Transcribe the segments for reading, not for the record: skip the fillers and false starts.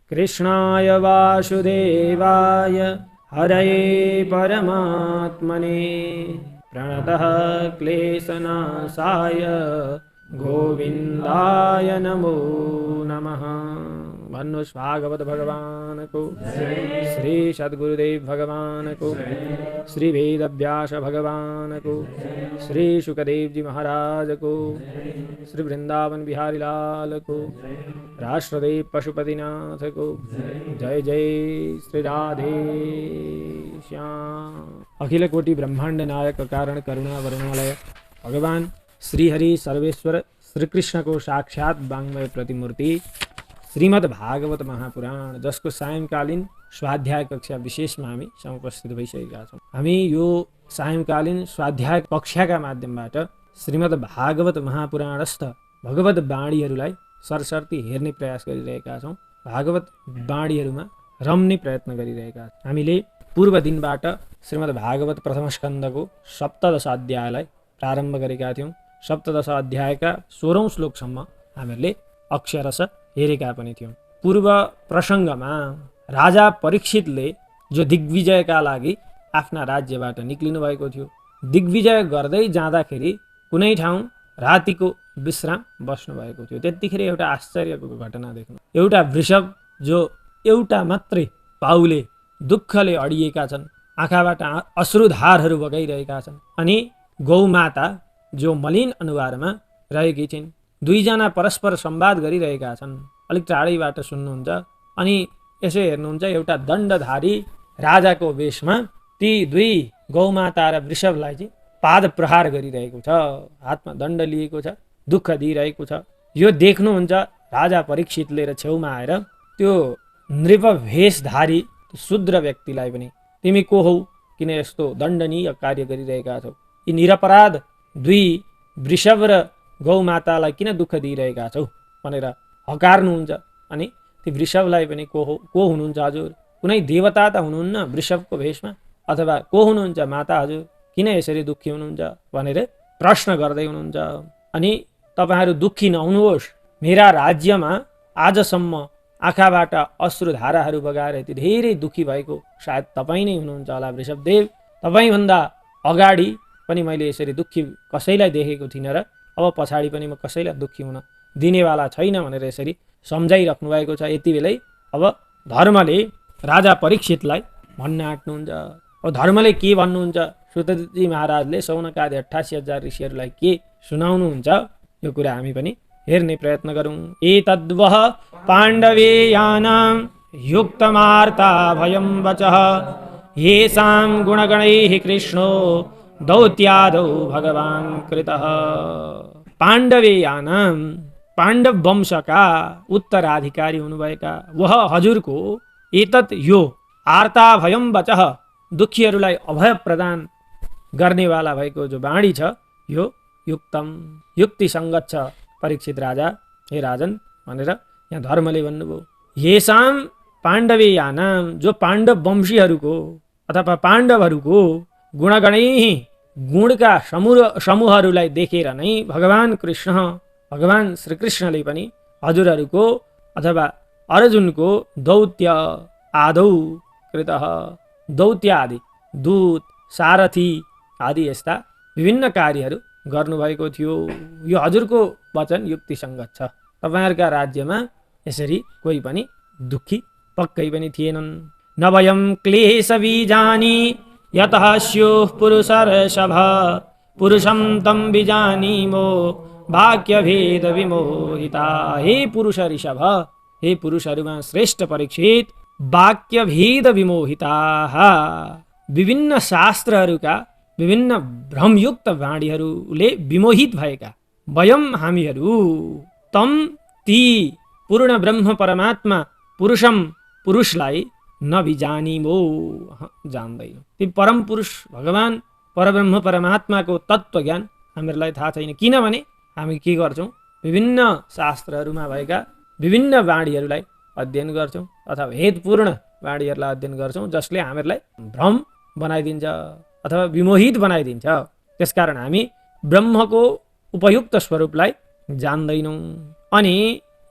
कृष्णाय वासुदेवाय हरये परमात्मने प्रणतः क्लेशनाशाय गोविन्दाय नमो नमः। भन्नुहोस् भागवत भगवान को, श्री सद्गुरुदेव भगवान को, श्री वेदव्यास भगवान को, श्री शुकदेव जी महाराज को, श्री वृंदावन बिहारी लाल को, राष्ट्रदेव पशुपतिनाथ को। जय जय श्री राधे श्याम। अखिल कोटि ब्रह्मांड नायक कारण करुणा वर्णालय भगवान श्री हरि सर्वेश्वर श्री कृष्ण को साक्षात वाङ्मय प्रतिमूर्ति श्रीमद् भागवत महापुराण, जसको सायंकालीन स्वाध्याय कक्षा विशेषमा हामी समुपस्थित भइसकेका छौँ। हामी यो सायंकालीन स्वाध्याय कक्षाका माध्यमबाट श्रीमद् भागवत महापुराणस्थ भगवत वाणीहरूलाई सरसर्ती हेर्ने प्रयास गरिरहेका छौँ। भागवत वाणीहरूमा रम्ने प्रयत्न गरिरहेका छौँ। हामीले पूर्व दिनबाट श्रीमद् भागवत प्रथम स्कन्धको सप्तदश अध्यायलाई प्रारम्भ गरेका थियौँ। सप्तदश अध्यायका 16औं श्लोकसम्म हामीहरूले अक्षरश हेरेका पनि थियौँ। पूर्व प्रसङ्गमा राजा परीक्षितले जो दिग्विजयका लागि आफ्ना राज्यबाट निक्लिनु भएको थियो, दिग्विजय गर्दै जाँदाखेरि कुनै ठाउँ रातिको विश्राम बस्नु भएको थियो। त्यतिखेर एउटा आश्चर्यको घटना देख्नु। एउटा वृषभ जो एउटा मात्रै पाउले दुःखले अडिएका छन्, आँखाबाट अश्रुधारहरू बगाइरहेका छन्, अनि गौमाता जो मलिन अनुहारमा रहेकी छिन्। दुईजना परस्पर संवाद गरिरहेका छन्। अलिक टाढैबाट सुन्नुहुन्छ अनि यसो हेर्नुहुन्छ, एउटा दण्डधारी राजाको वेशमा ती दुई गौमाता र वृषभलाई चाहिँ पाद प्रहार गरिरहेको छ, हातमा दण्ड लिएको छ, दुःख दिइरहेको छ। यो देख्नुहुन्छ राजा परीक्षितले र छेउमा आएर त्यो नृप भेषधारी शूद्र व्यक्तिलाई पनि, तिमी को हौ, किन यस्तो दण्डनीय कार्य गरिरहेका छौ? यी निरपराध दुई वृषभ र गौमातालाई किन दुःख दिइरहेका छौ भनेर हकार्नुहुन्छ। अनि ती वृषभलाई पनि को हुनुहुन्छ हजुर? कुनै देवता त हुनुहुन्न वृषभको भेषमा, अथवा को हुनुहुन्छ माता हजुर? किन यसरी दुःखी हुनुहुन्छ भनेर प्रश्न गर्दै हुनुहुन्छ। अनि तपाईहरू दुःखी नहुनुहोस्, मेरा राज्यमा आजसम्म आँखाबाट अश्रुधाराहरू बगाएर यति धेरै दुःखी भएको सायद तपाईँ नै हुनुहुन्छ होला वृषभदेव। तपाईँभन्दा अगाडि पनि मैले यसरी दुःखी कसैलाई देखेको थिइनँ र अब पछाडि पनि म कसैलाई दुःखी हुन दिनेवाला छैन भनेर यसरी सम्झाइराख्नु भएको छ। यति बेलै अब धर्मले राजा परीक्षितलाई भन्न आँट्नुहुन्छ। अब धर्मले के भन्नुहुन्छ? सुतजी महाराजले सौनकादि 88,000 ऋषिहरूलाई के सुनाउनुहुन्छ, यो कुरा हामी पनि हेर्ने प्रयत्न गरौँ। एतद्वः पाण्डवेयानां युक्तमार्ता भयं वचः येषां गुणगणैः कृष्णो दौत्यादौ भगवान् कृतः। पाण्डवेयानां, पाण्डव वंशका उत्तराधिकारी हुनुभएका वह हजुरको एतत् यो आर्ता भयं वचः, दुखीहरूलाई अभय प्रदान गर्नेवाला भएको जो वाणी छ यो युक्तम, युक्तिसङ्गत छ परीक्षित राजा, हे राजन भनेर यहाँ धर्मले भन्नुभयो। येषां पाण्डवेयानां, जो पाण्डव वंशीहरूको अथवा पाण्डवहरूको गुणगणैः, गुणका समूहहरूलाई देखेर नै भगवान कृष्ण, भगवान श्रीकृष्णले पनि हजुरहरूको अथवा अर्जुनको दौत्य आदौ कृतः, दौत्य आदि दूत सारथी आदि यस्ता विभिन्न कार्यहरू गर्नुभएको थियो। यो हजुरको वचन युक्तिसङ्गत छ। तपाईँहरूका राज्यमा यसरी कोही पनि दुःखी पक्कै पनि थिएनन्। न वयं क्लेशबीजानि यतः स्युः पुरुषर्षभ पुरुषं तं बीजानीमो वाक्यभेद विमोहिता। हे पुरुष ऋषभ, हे पुरुषहरूमा श्रेष्ठ परीक्षित, वाक्यभेद विमोहिताः, विभिन्न शास्त्रहरूका विभिन्न भ्रमयुक्त वाणीहरूले विमोहित भएका वयम हामीहरू, तम ती पूर्ण ब्रह्म परमात्मा पुरुषम पुरुषलाई नबिजानीमो, जान्दैनौँ। ती परम पुरुष भगवान परब्रह्म परमात्माको तत्त्व ज्ञान हामीहरूलाई थाहा छैन। किनभने हामी के गर्छौँ? विभिन्न शास्त्रहरूमा भएका विभिन्न वाणीहरूलाई अध्ययन गर्छौँ अथवा हेतपूर्ण वाणीहरूलाई अध्ययन गर्छौँ, जसले हामीहरूलाई भ्रम बनाइदिन्छ अथवा विमोहित बनाइदिन्छ। त्यसकारण हामी ब्रह्मको उपयुक्त स्वरूपलाई जान्दैनौँ। अनि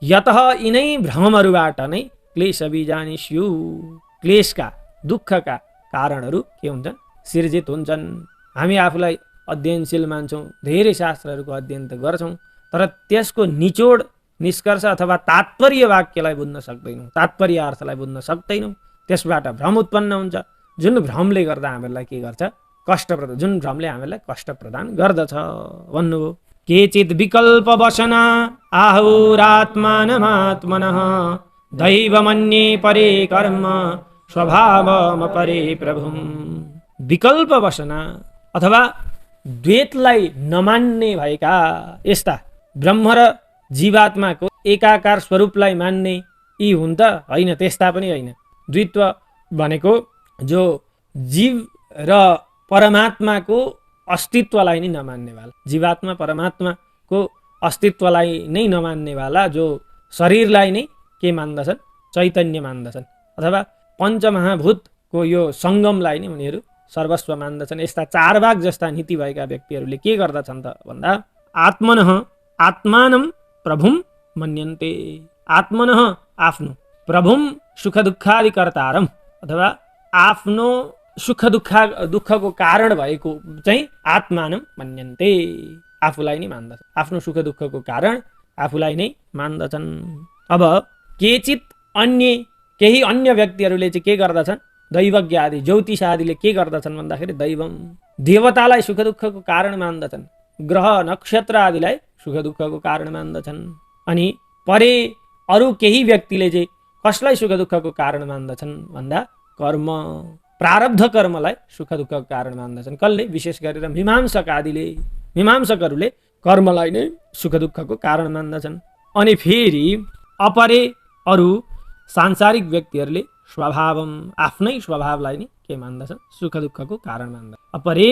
यतः यिनै भ्रमहरूबाट नै क्लेश बीजानिस्यु, क्लेशका दुःखका कारणहरू के हुन्छन्? सिर्जित हुन्छन्। हामी आफूलाई अध्ययनशील मान्छौँ, धेरै शास्त्रहरूको अध्ययन त गर्छौँ, तर त्यसको निचोड निष्कर्ष अथवा तात्पर्य वाक्यलाई बुझ्न सक्दैनौँ, तात्पर्य अर्थलाई बुझ्न सक्दैनौँ। त्यसबाट भ्रम उत्पन्न हुन्छ, जुन भ्रमले गर्दा हामीलाई के गर्छ? कष्ट प्रदान, जुन भ्रमले हामीलाई कष्ट प्रदान गर्दछ भन्नुभयो। केचित् विकल्प वशना आहुरात्मानमात्मनः दैवमन्ये परे कर्म स्वभावमपरे प्रभुम्। विकल्प वशना अथवा द्वैतलाई नमान्ने भएका यस्ता ब्रह्म र जीवात्माको एकाकार स्वरूपलाई मान्ने यी हुन् त होइन, त्यस्ता पनि होइन। द्वैत्व भनेको जो जीव र परमात्माको अस्तित्वलाई नै नमान्नेवाला, जीवात्मा परमात्माको अस्तित्वलाई नै नमान्नेवाला, जो शरीरलाई नै के मान्दछन्? चैतन्य मान्दछन्, अथवा पञ्चमहाभूतको यो सङ्गमलाई नै उनीहरू सर्वस्व मान्दछन्। यस्ता चार भाग जस्ता नीति भएका व्यक्तिहरूले के गर्दछन् त भन्दा आत्मनः आत्मानं प्रभुम मन्यन्ते। आत्मनः आफ्नो, प्रभुम सुख दुःखादि कर्तारम, अथवा आफ्नो सुख दुःखको कारण भएको चाहिँ आत्मानं मन्यन्ते, आफूलाई नै मान्दछन्। आफ्नो सुख दुःखको कारण आफूलाई नै मान्दछन्। अब केचित अन्य, केही अन्य व्यक्तिहरूले चाहिँ के गर्दछन्? दैवज्ञ आदि, ज्योतिष आदिले के गर्दछन् भन्दाखेरि दैवम, देवतालाई सुख दुःखको कारण मान्दछन्, ग्रह नक्षत्र आदिलाई सुख दुःखको कारण मान्दछन्। अनि परे अरू केही व्यक्तिले चाहिँ कसलाई सुख दुःखको कारण मान्दछन् भन्दा कर्म, प्रारब्ध कर्मलाई सुख दुःखको कारण मान्दछन्। कसले? विशेष गरेर मीमांसकहरूले कर्मलाई नै सुख दुःखको कारण मान्दछन्। अनि फेरि अपरे अरू सांसारिक व्यक्तिहरूले स्वभावम, आफ्नै स्वभावलाई नै के मान्दछन्? सुख दुःखको कारण मान्दछन्। अपरे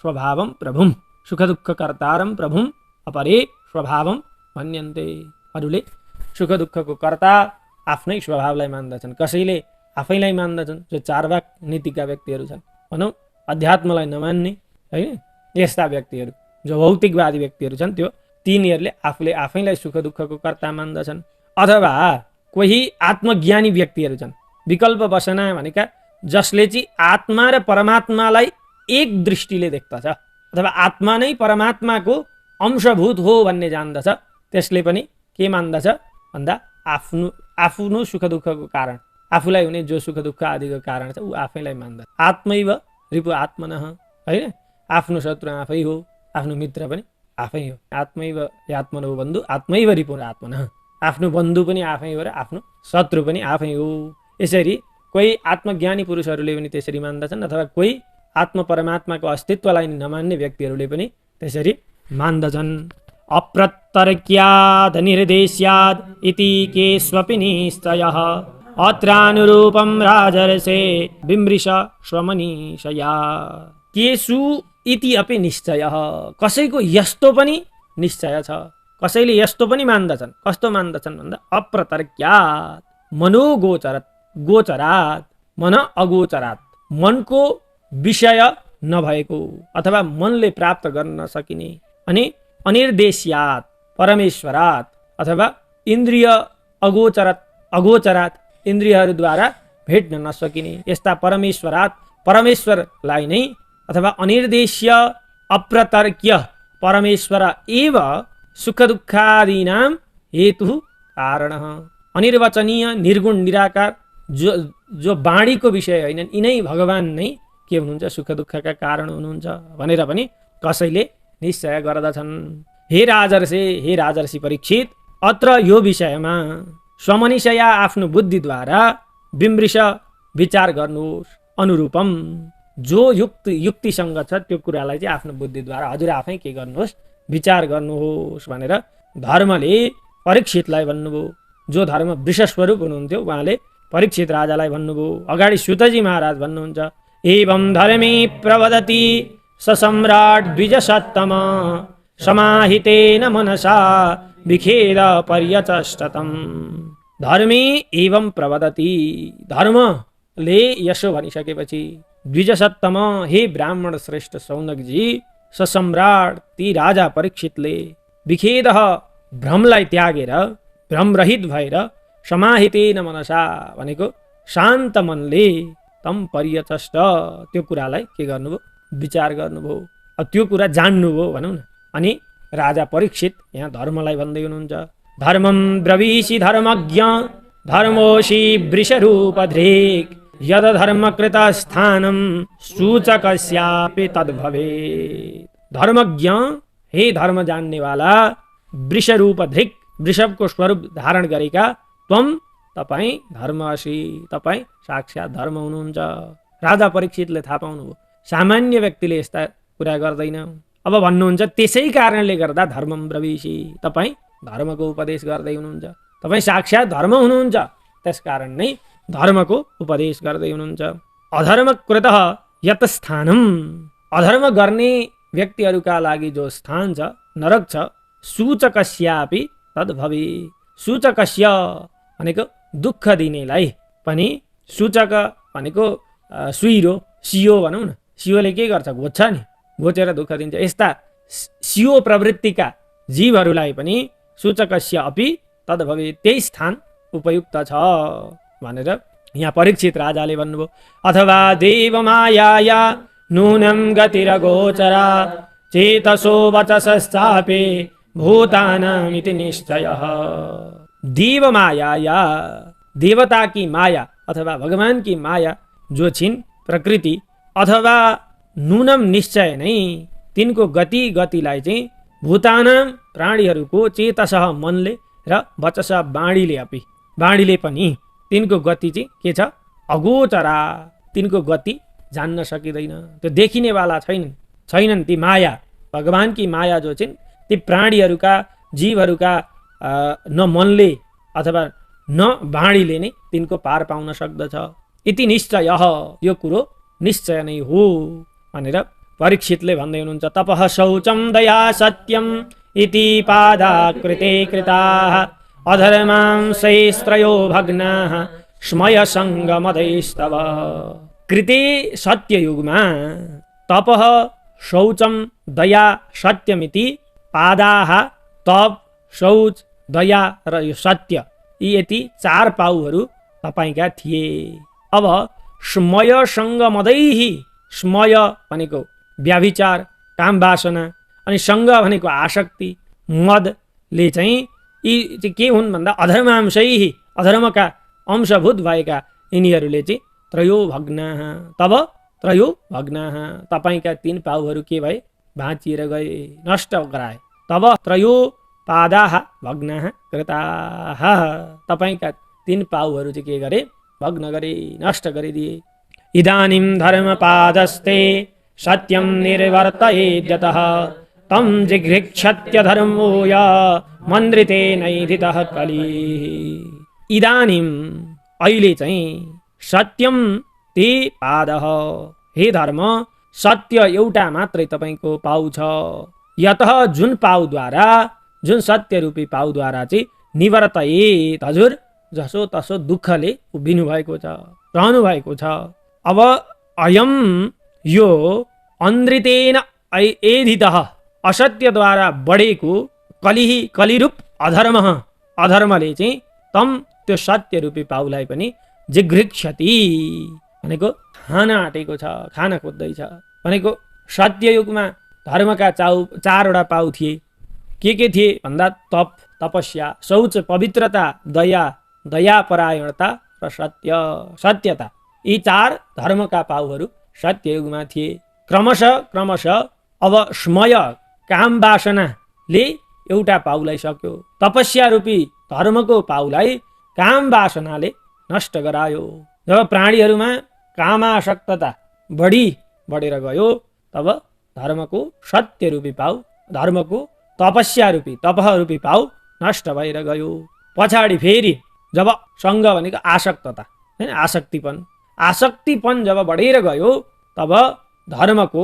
स्वभावम प्रभुम, सुख दुःख कर्तारम प्रभुम अपरे स्वभावम मन्यन्ते। अरूले सुख दुःखको कर्ता आफ्नै स्वभावलाई मान्दछन्, कसैले आफैलाई मान्दछन्। जो चारवाक नीतिका व्यक्तिहरू छन्, भनौँ अध्यात्मलाई नमान्ने होइन, यस्ता व्यक्तिहरू, जो भौतिकवादी व्यक्तिहरू छन्, त्यो तिनीहरूले आफूले आफैलाई सुख दुःखको कर्ता मान्दछन्। अथवा कोही आत्मज्ञानी व्यक्तिहरू छन्, विकल्प वसना भनेका जसले चाहिँ आत्मा र परमात्मालाई एक दृष्टिले देख्दछ, अथवा आत्मा नै परमात्माको अंशभूत हो भन्ने जान्दछ, त्यसले पनि के मान्दछ भन्दा आफ्नो सुख दुःखको कारण, आफूलाई हुने जो सुख दुःख आदिको कारण छ ऊ आफैलाई मान्दछ। आत्मैव रिपु आत्मनः, होइन, आफ्नो शत्रु आफै हो, आफ्नो मित्र पनि आफै हो। आत्मैव आत्मनो बन्धु आत्मैव रिपु आत्मनः, आफ्नो बन्धु पनि आफै हो र आफ्नो शत्रु पनि आफै हो। यसरी कोही आत्मज्ञानी पुरुषहरूले पनि त्यसरी मान्दछन्, अथवा कोही आत्म परमात्माको अस्तित्वलाई नमान्ने व्यक्तिहरूले पनि त्यसरी मान्दछन्। अप्रतर्क्याद निर्देश्याद इति केष्वपि निश्चयः अत्रानुरूपं राजर्षे बिम्रिष स्वमनीषया। केषु इति अपि निश्चयः, कसैको यस्तो पनि निश्चय छ, कसैले यस्तो पनि मान्दछन्। कस्तो मान्दछन् भन्दा अप्रतर्क्याद, मनोगोचरत, गोचरात मन अगोचरात, मनको विषय नभएको अथवा मनले प्राप्त गर्न सकिने। अनि अनिर्देश्यात, परमेश्वरात, अथवा इन्द्रिय अगोचरात, इन्द्रियहरूद्वारा भेट्न नसकिने यस्ता परमेश्वरात, परमेश्वरलाई नै, अथवा अनिर्देश्य अप्रतर्क्य परमेश्वर एव सुख दुःखादीनां हेतु कारणः। अनिर्वचनीय, निर्गुण, निराकार, जो वाणीको विषय होइनन्, यिनै भगवान नै के हुनुहुन्छ? सुख दुःखका कारण हुनुहुन्छ भनेर पनि कसैले निश्चय गर्दछन्। हे राजर्षे, हे राजर्षि परीक्षित, अत्र यो विषयमा स्वमनिषया आफ्नो बुद्धिद्वारा बिम्रिष विचार गर्नुहोस्। अनुरूपम, जो युक्तिसँग छ त्यो कुरालाई चाहिँ आफ्नो बुद्धिद्वारा हजुर आफै के गर्नुहोस्? विचार गर्नुहोस् भनेर धर्मले परीक्षितलाई भन्नुभयो। जो धर्म वृषस्वरूप हुनुहुन्थ्यो उहाँले परीक्षित राजालाई भन्नुभयो। अगाडि सुतजी महाराज भन्नुहुन्छ, एवं धर्मे प्रवदति सम्राट द्विजसत्तम समाहितेन मनसा विखेद पर्यचष्टतम। धर्मे एवं प्रवदति, धर्मले यसो भनिसकेपछि, द्विजसत्तम, हे ब्राह्मण श्रेष्ठ शौनकजी, ससम्राट ती राजा परीक्षितले विखेद भ्रमलाई त्यागेर भ्रमरहित भएर समाहितेन मनसा भनेको शान्त मनले तम पर्यचष्ट त्यो कुरालाई के गर्नुभयो, विचार गर्नुभयो, त्यो कुरा जान्नुभयो भनौँ न। अनि राजा परीक्षित यहाँ धर्मलाई भन्दै हुनुहुन्छ, धर्मम ब्रवीषि धर्मज्ञ धर्मोषि वृषरूपधृक् यद धर्मकृत स्थानम सूचकस्यापि तद्भवेत्। धर्मज्ञ, हे धर्म जान्नेवाला, वृषरूपधृक् वृषभको स्वरूप धारण गरेका त्वम तपाईँ धर्मसी तपाईँ साक्षात् धर्म हुनुहुन्छ। राजा परीक्षितले थाहा पाउनुभयो सामान्य व्यक्तिले यस्ता कुरा गर्दैन। अब भन्नुहुन्छ त्यसै कारणले गर्दा धर्मम ब्रवीषि तपाईँ धर्मको उपदेश गर्दै हुनुहुन्छ, तपाईँ साक्षात् धर्म हुनुहुन्छ, त्यसकारण नै धर्मको उपदेश गर्दै हुनुहुन्छ। अधर्म कृत यत स्थानम, अधर्म गर्ने व्यक्तिहरूका लागि जो स्थान छ नरक छ, सूचकस्यापि तद्भवे, सूचकस्य भनेको दुःख दिनेलाई पनि, सूचक भनेको सुइरो सियो भनौँ न, सियोले के गर्छ घोज्छ नि, घोचेर दुःख दिन्छ। यस्ता सियो प्रवृत्तिका जीवहरूलाई पनि सूचकस्य अपि तद्भवे त्यही स्थान उपयुक्त छ भनेर यहाँ परीक्षित राजाले भन्नुभयो। अथवा देवमायाया नूनं गतिरगोचरा चेतसो वचसश्चापि भूतानामिति निश्चयः। देवमायाया, देवता की माया अथवा भगवान की माया जो छिन् प्रकृति, अथवा नूनम निश्चय नै तिनको गतिलाई चाहिँ भूतानाम प्राणीहरूको चेतसः मनले र वचस बाणीले पनि तिनको गति चाहिँ के छ, अगोचरा, तिनको गति जान्न सकिँदैन, त्यो देखिनेवाला छैनन् ती माया, भगवान की माया जो छिन् ती प्राणीहरूका जीवहरूका न मनले अथवा न बाणीले नै तिनको पार पाउन सक्दछ। इति निश्चय, यो कुरो निश्चय नै हो भनेर परीक्षितले भन्दै हुनुहुन्छ। तपः शौचं दया सत्यम इति पादा कृते कृताः अधर्मांशैस्त्रयो भग्नाः स्मयसङ्गमदैस्तव। कृते सत्ययुगमा तपः शौचं दया सत्यमिति पादाः, तप शौच दया र यो सत्य यी यति चार पाउहरू तपाईँका थिए। अब स्मयसङ्ग मदैहि, स्मय भनेको व्याभिचार काम वासना, अनि सङ्ग भनेको आसक्ति, मदले चाहिँ यी चाहिँ के हुन् भन्दा अधर्मांशैहि अधर्मका अंशभूत भएका यिनीहरूले चाहिँ त्रयो भग्नाः, तब त्रयो भग्नाः तपाईँका तीन पाउहरू के भए, भाँचिएर गए, नष्ट गराए। तब त्रयो पादाः भग्नाः कृताः, तपाईँका तीन पाउहरू चाहिँ के गरे, भग्न गरे, नष्ट गरिदिए। इदानीं धर्मपादस्ते सत्यं निर्वर्तयेद्यतः तं जिघृक्षत्य धर्मो य मन्त्रितेनैधितः कलिः। इदानीं अहिले चाहिँ सत्यम ते पादः, हे धर्म सत्य एउटा मात्रै तपाईँको पाउ छ। यतः जुन पाउद्वारा, जुन सत्य रूपी पाउद्वारा चाहिँ निवर्तयेत, हजुर जसो तसो दुःखले उभिनु भएको छ, रहनु भएको छ। अब अयम यो अन्ध्रितेन एधितः असत्यद्वारा बढेको कलिही कलिरूप अधर्म, अधर्मले चाहिँ तम त्यो सत्य रूपी पाउलाई पनि जिघृक्षति भनेको खान आँटेको छ, खान खोज्दैछ भनेको। सत्ययुगमा धर्मका चारवटा पाउ थिए, के थिए भन्दा तप तपस्या, शौच पवित्रता, दया दयापरायणता र सत्यता, यी चार धर्मका पाउहरू सत्ययुगमा थिए। क्रमशः अब स्मय काम वासनाले एउटा पाउलाई सक्यो, तपस्या रूपी धर्मको पाउलाई काम वासनाले नष्ट गरायो। जब प्राणीहरूमा कामासक्तता बढेर गयो तब धर्मको सत्य रूपी पाउ, धर्मको तपस्या रूपी तपह रूपी पाउ नष्ट भएर गयो। पछाडि फेरि जब सङ्ग भनेको आसक्तता हैन, आसक्तिपन जब बढेर गयो तब धर्मको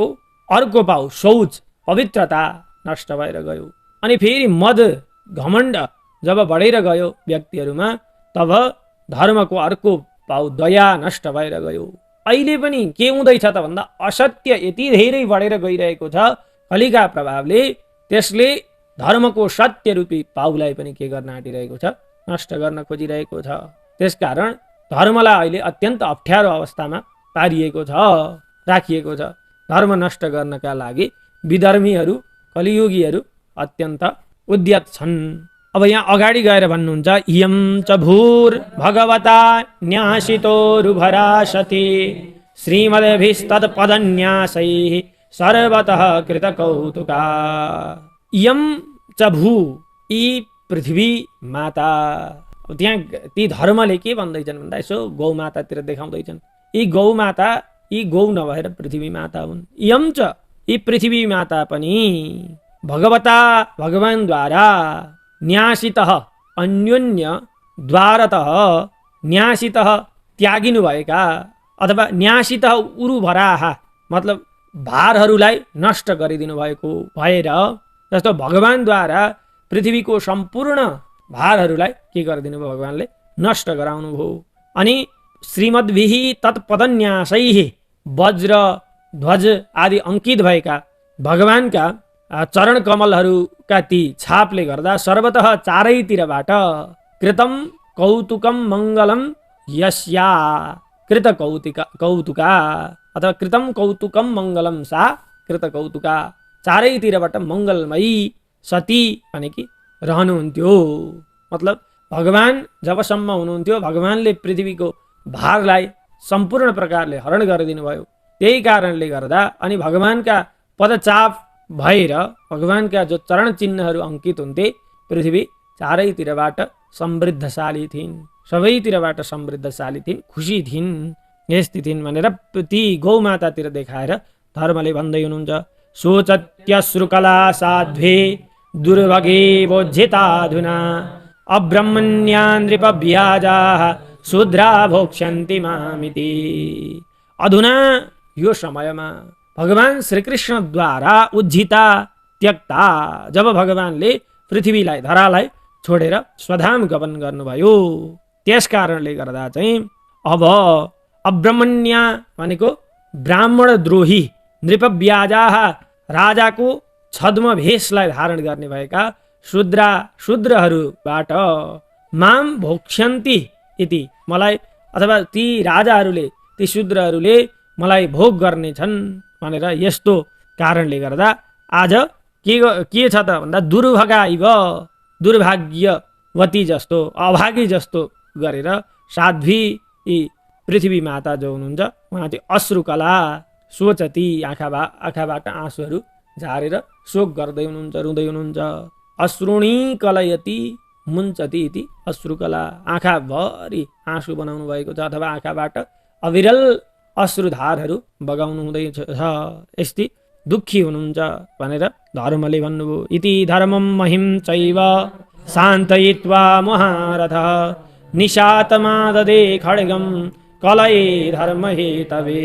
अर्को पाउ शौच पवित्रता नष्ट भएर गयो। अनि फेरि मद घमण्ड जब बढेर गयो व्यक्तिहरूमा तब धर्मको अर्को पाउ दया नष्ट भएर गयो। अहिले पनि के हुँदैछ त भन्दा असत्य यति धेरै बढेर गइरहेको छ कलिका प्रभावले, त्यसले धर्मको सत्य रूपी पाउलाई पनि के गर्न आँटिरहेको छ, नष्ट गर्न खोजिरहेको छ। त्यसकारण धर्मलाई अहिले अत्यन्त अप्ठ्यारो अवस्थामा पारिएको छ, राखिएको छ। धर्म नष्ट गर्नका लागि विधर्मीहरू, कलियुगीहरू अत्यन्त उद्यत छन्। अब यहाँ अगाडि गएर भन्नुहुन्छ, इयं च भूर भगवता न्यासितोरुभरा सती श्रीमद्भिस्तत्पदन्यासैः सर्वतः कृतकौतुका। इयं च भू, यी पृथ्वी माता। त्यहाँ ती धर्मले के भन्दैछन् भन्दा यसो गौ मातातिर देखाउँदैछन्। यी गौ माता, यी गौ नभएर पृथ्वी माता हुन्। इयं च, यी पृथ्वी माता पनि भगवता, भगवानद्वारा न्यासितः, अन्योन्य द्वारतः न्यासितः, त्यागिनु भएका, अथवा न्यासितः उरुभराः मतलब भारहरूलाई नष्ट गरिदिनु भएको भएर, जस्तो भगवानद्वारा पृथ्वीको सम्पूर्ण भारहरूलाई के गरिदिनु भयो, भगवानले नष्ट गराउनु भयो। अनि श्रीमद्भिः तत्पदन्यासैः, वज्र ध्वज आदि अंकित भएका भगवानका चरण कमलहरूका ती छापले गर्दा सर्वतः चारैतिरबाट कृतम कौतुकम मङ्गलम यस्या, कृत कौतुका अथवा कृतम कौतुकम मङ्गलम सा कृत कौतुका, चारैतिरबाट मङ्गलमयी सती भनेकी रहनुहुन्थ्यो। मतलब भगवान जबसम्म हुनुहुन्थ्यो, भगवानले पृथ्वीको भारलाई सम्पूर्ण प्रकारले हरण गरिदिनु भयो। त्यही कारणले गर्दा अनि भगवानका पदचाप भएर भगवानका जो चरण चिन्हहरू अंकित हुन्थे, पृथ्वी चारैतिरबाट समृद्धशाली थिइन्, सबैतिरबाट समृद्धशाली थिइन्, खुसी थिइन्, यस्ती थिइन् भनेर ती गौमातातिर देखाएर धर्मले भन्दै हुनुहुन्छ। सोचत्यश्रुकला साध्वे दुर्भगे बोज्झिताधुना अब्रह्मण्या नृपव्याजाः शूद्रा भोक्ष्यन्ति मामिति। अधुना यो समयमा भगवान श्रीकृष्णद्वारा उज्झिता, त्यक्ता, जब भगवानले पृथ्वीलाई, धरालाई छोडेर स्वधाम गमन गर्नुभयो, त्यस कारणले गर्दा चाहिँ अब अब्रह्मण्या भनेको ब्राह्मण द्रोही, नृपव्याजाः राजाको छद्म भेषलाई धारण गर्ने भएका शूद्रहरूबाट माम भोक्ष्यन्ति इति, मलाई अथवा ती राजाहरूले, ती शूद्रहरूले मलाई भोग गर्नेछन् भनेर यस्तो कारणले गर्दा आज के छ त भन्दा दुर्भगा इव, दुर्भाग्यवती जस्तो, अभागी जस्तो गरेर साध्वी यी पृथ्वी माता जो हुनुहुन्छ उहाँ चाहिँ अश्रुकला सोचती, आँखाबाट आँसुहरू झारेर शोक गर्दै हुनुहुन्छ, रुँदै हुनुहुन्छ। अश्रुणी कलयती मुञ्चती इति अश्रुकला, आँखाभरि आँसु बनाउनु भएको छ अथवा आँखाबाट अविरल अश्रुधारहरू बगाउनु हुँदैछ, यस्तै दुःखी हुनुहुन्छ भनेर धर्मले भन्नुभयो। इति धर्मम महिम चैव शान्तयित्वा महारथः निशातमाददे खड्गम कलये धर्म हेतवे।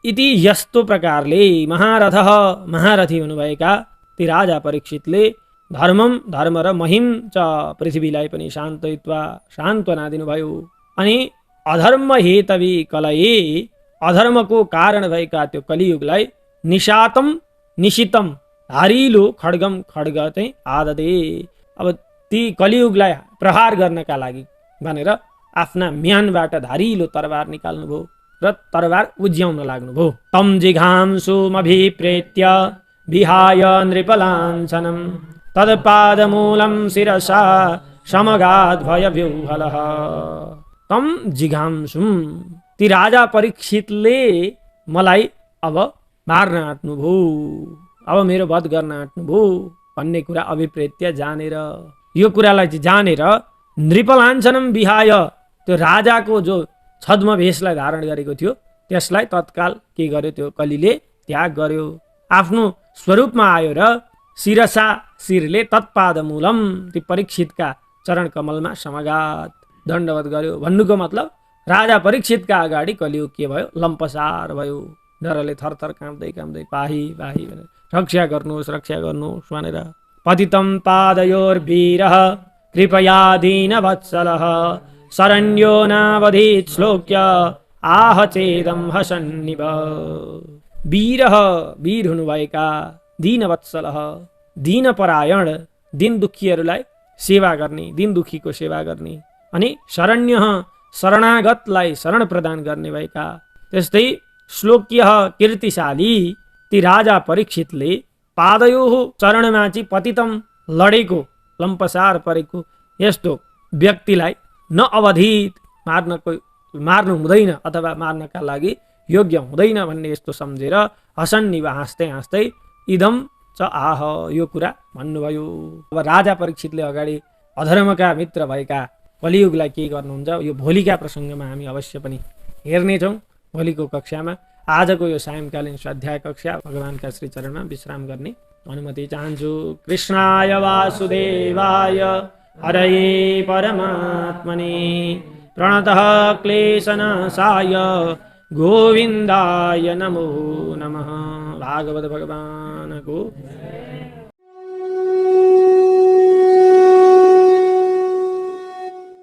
इति यस्तो प्रकारले महारथः, महारथी हुनुभएका ती राजा परीक्षितले धर्मम, धर्म र महिम च पृथ्वीलाई पनि शान्तयित्वा, सान्त्वना दिनुभयो। अनि अधर्म हेतवी कलये, अधर्मको कारण भएका त्यो कलियुगलाई निशातम, निशितम, धारिलो खड्गम, खड्ग चाहिँ आददे, अब ती कलियुगलाई प्रहार गर्नका लागि भनेर आफ्ना म्यानबाट धारिलो तरबार निकाल्नुभयो र तरबार उज्याउन लाग्नुभयो। तम जिघांसुमभिप्रेत्य विहाय नृपलाञ्छनं तत्पादमूलं शिरसा समगाद्भयव्यूहलः। तम जिघांसुम, ती राजा परीक्षितले मलाई अब मार्न आँट्नुभयो, अब मेरो वध गर्न आँट्नुभयो भन्ने कुरा अभिप्रेत्य जानेर, यो कुरालाई चाहिँ जानेर नृपलाञ्छनं विहाय, त्यो राजाको जो छद्म भेषलाई धारण गरेको थियो त्यसलाई तत्काल के गर्यो, त्यो कलिले त्याग गर्यो, आफ्नो स्वरूपमा आयो र शिरसा, शिरले तत्पादमूलम, ती परीक्षितका चरण कमलमा समगात, दण्डवत गर्यो। भन्नुको मतलब राजा परीक्षितका अगाडि कलियुग के भयो, लम्पसार भयो। डरले थरथर काँप्दै काँप्दै पाही पाही भनेर रक्षा गर्नुहोस्, रक्षा गर्नुहोस् भनेर। पतितं पादयोर्वीरः कृपया दीनवत्सलः शरण्यो नावधीत् श्लोक्य आह चेदम हसन्निव। वीरः वीर हुनुभएका, दीनवत्सलः दीनपरायण दिन दुखीहरूलाई सेवा गर्ने, दिन दुखीको सेवा गर्ने, अनि शरण्यः शरणागतलाई शरण प्रदान गर्ने भएका। त्यस्तै श्लोक्यः कीर्तिशाली ती राजा परीक्षितले पादयोः चरणमाथि पतितम लडेको, लम्पसार परेको यस्तो व्यक्तिलाई नअवधित मार्नु हुँदैन अथवा मार्नका लागि योग्य हुँदैन भन्ने यस्तो सम्झेर हसन्निव हाँस्दै हाँस्दै इदम च आह यो कुरा भन्नुभयो। अब राजा परीक्षितले अगाडि अधर्मका मित्र भएका कलियुगलाई के गर्नुहुन्छ यो भोलिका प्रसङ्गमा हामी अवश्य पनि हेर्नेछौँ भोलिको कक्षामा। आजको यो सायंकालीन स्वाध्याय कक्षा भगवानका श्री चरणमा विश्राम गर्ने अनुमति चाहन्छु। कृष्णाय वासुदेवाय हरये परमात्मने प्रणतः क्लेशनाशाय गोविन्दाय नमो नमः। भागवत भगवानको